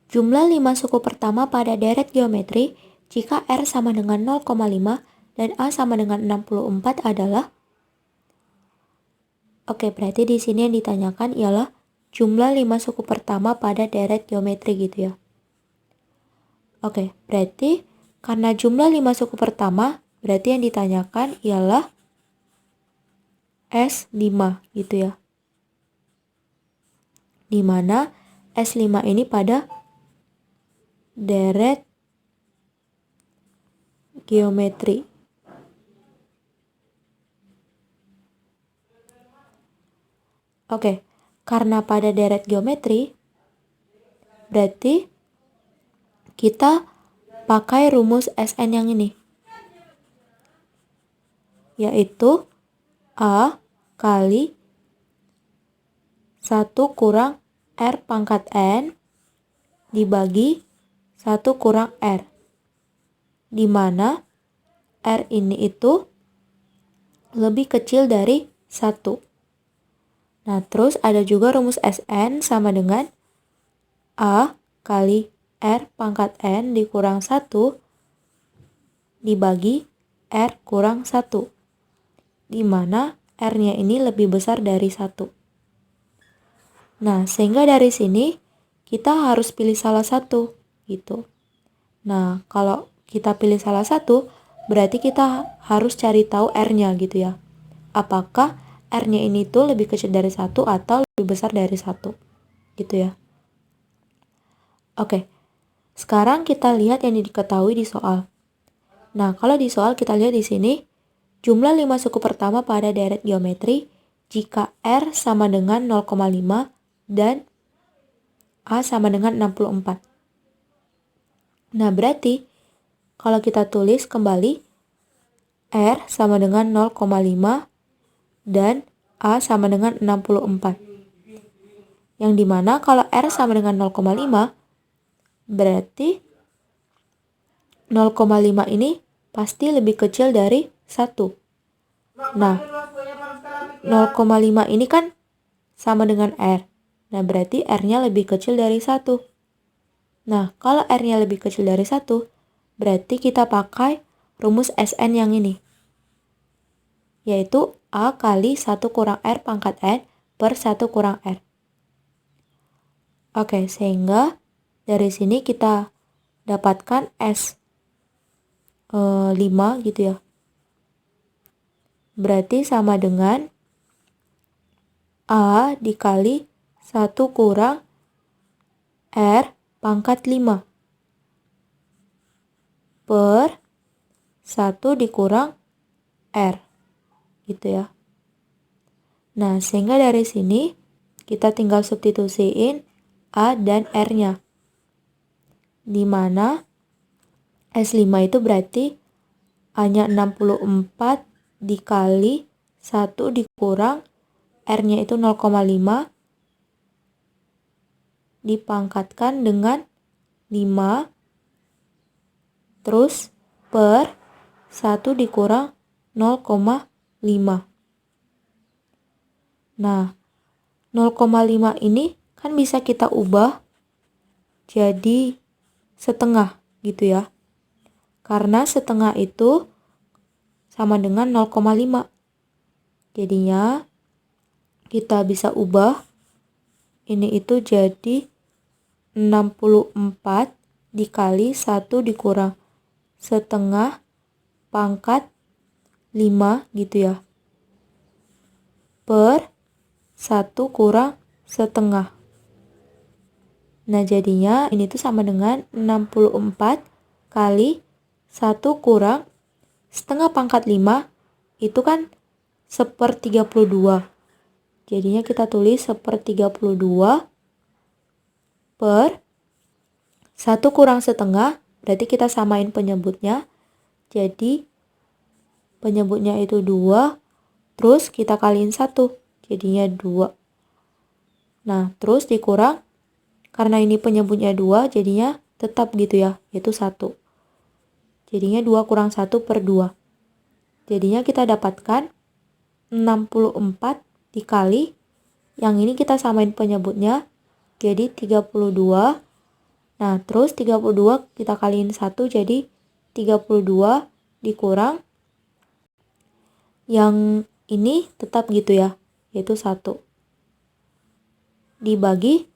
Jumlah 5 suku pertama pada deret geometri jika R sama dengan 0,5 dan A sama dengan 64 adalah. Oke, berarti di sini yang ditanyakan ialah jumlah 5 suku pertama pada deret geometri gitu ya. Oke, berarti karena jumlah 5 suku pertama, berarti yang ditanyakan ialah S5 gitu ya. Di mana S5 ini pada deret geometri. Oke, karena pada deret geometri, berarti kita pakai rumus Sn yang ini, yaitu A kali 1 kurang R pangkat N dibagi 1 kurang R, di mana R ini itu lebih kecil dari 1. Nah, terus ada juga rumus Sn sama dengan A kali R pangkat N dikurang 1 dibagi R kurang 1, di mana R-nya ini lebih besar dari 1. Nah, sehingga dari sini kita harus pilih salah satu gitu. Nah, kalau kita pilih salah satu, berarti kita harus cari tahu R-nya gitu ya. Apakah R-nya ini tuh lebih kecil dari 1 atau lebih besar dari 1 gitu ya. Oke, sekarang kita lihat yang diketahui di soal. Nah, kalau di soal kita lihat di sini, jumlah 5 suku pertama pada deret geometri jika R sama dengan 0,5 dan A sama dengan 64. Nah, berarti kalau kita tulis kembali, R sama dengan 0,5 dan A sama dengan 64. Yang dimana kalau R sama dengan 0,5, berarti 0,5 ini pasti lebih kecil dari 1. Nah, 0,5 ini kan sama dengan R. Nah, berarti R-nya lebih kecil dari 1. Nah, kalau R-nya lebih kecil dari 1, berarti kita pakai rumus Sn yang ini, yaitu A kali 1 kurang R pangkat N per 1 kurang R. Oke, sehingga dari sini kita dapatkan S5 gitu ya. Berarti sama dengan A dikali 1 kurang R pangkat 5 per 1 dikurang R gitu ya. Nah, sehingga dari sini kita tinggal substitusiin A dan R-nya, di mana S5 itu berarti A-nya 64 dikali 1 dikurang R-nya itu 0,5 dipangkatkan dengan 5 terus per 1 dikurang 0,5. Nah, 0,5 ini kan bisa kita ubah jadi setengah gitu ya. Karena setengah itu sama dengan 0,5. Jadinya kita bisa ubah ini itu jadi 64 dikali 1 dikurang setengah pangkat 5 gitu ya, per 1 kurang setengah. Nah, jadinya ini tuh sama dengan 64 kali 1 kurang setengah pangkat 5, itu kan 1/32. Jadinya kita tulis 1/32 per 1 kurang setengah, berarti kita samain penyebutnya. Jadi penyebutnya itu 2, terus kita kaliin 1, jadinya 2. Nah, terus dikurang, karena ini penyebutnya 2, jadinya tetap gitu ya, yaitu 1. Jadinya 2 kurang 1 per 2. Jadinya kita dapatkan 64 dikali, yang ini kita samain penyebutnya, jadi 32 Nah, terus 32 kita kaliin 1 jadi 32 dikurang. Yang ini tetap gitu ya, yaitu 1. Dibagi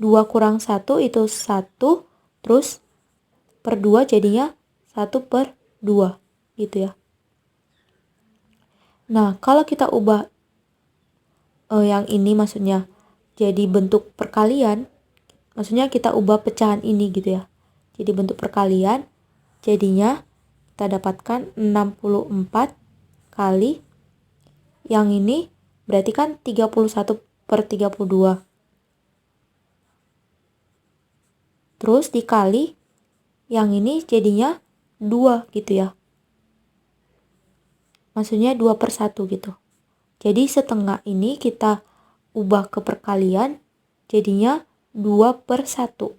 2 kurang 1 itu 1, terus per 2 jadinya 1/2 gitu ya. Nah, kalau kita ubah yang ini maksudnya jadi bentuk perkalian, maksudnya kita ubah pecahan ini gitu ya. Jadi bentuk perkalian, jadinya kita dapatkan 64 kali yang ini berarti kan 31/32. Terus dikali yang ini jadinya 2 gitu ya. Maksudnya 2/1 gitu. Jadi setengah ini kita ubah ke perkalian jadinya 2/1.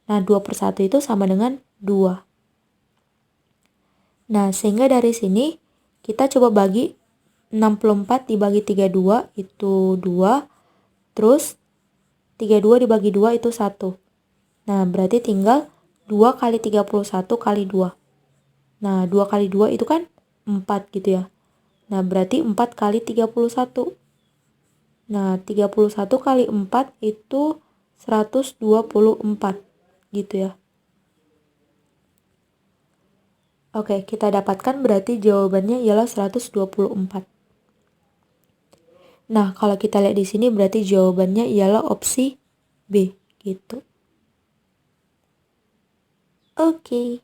Nah, 2/1 itu sama dengan 2. Nah, sehingga dari sini kita coba bagi 64 dibagi 32 itu 2. Terus 32 dibagi 2 itu 1. Nah, berarti tinggal 2 kali 31 kali 2. Nah, 2 kali 2 itu kan 4 gitu ya. Nah, berarti 4 kali 31. Nah, 31 kali 4 itu 124 gitu ya. Oke, kita dapatkan berarti jawabannya ialah 124. Nah, kalau kita lihat di sini berarti jawabannya ialah opsi B gitu. Oke.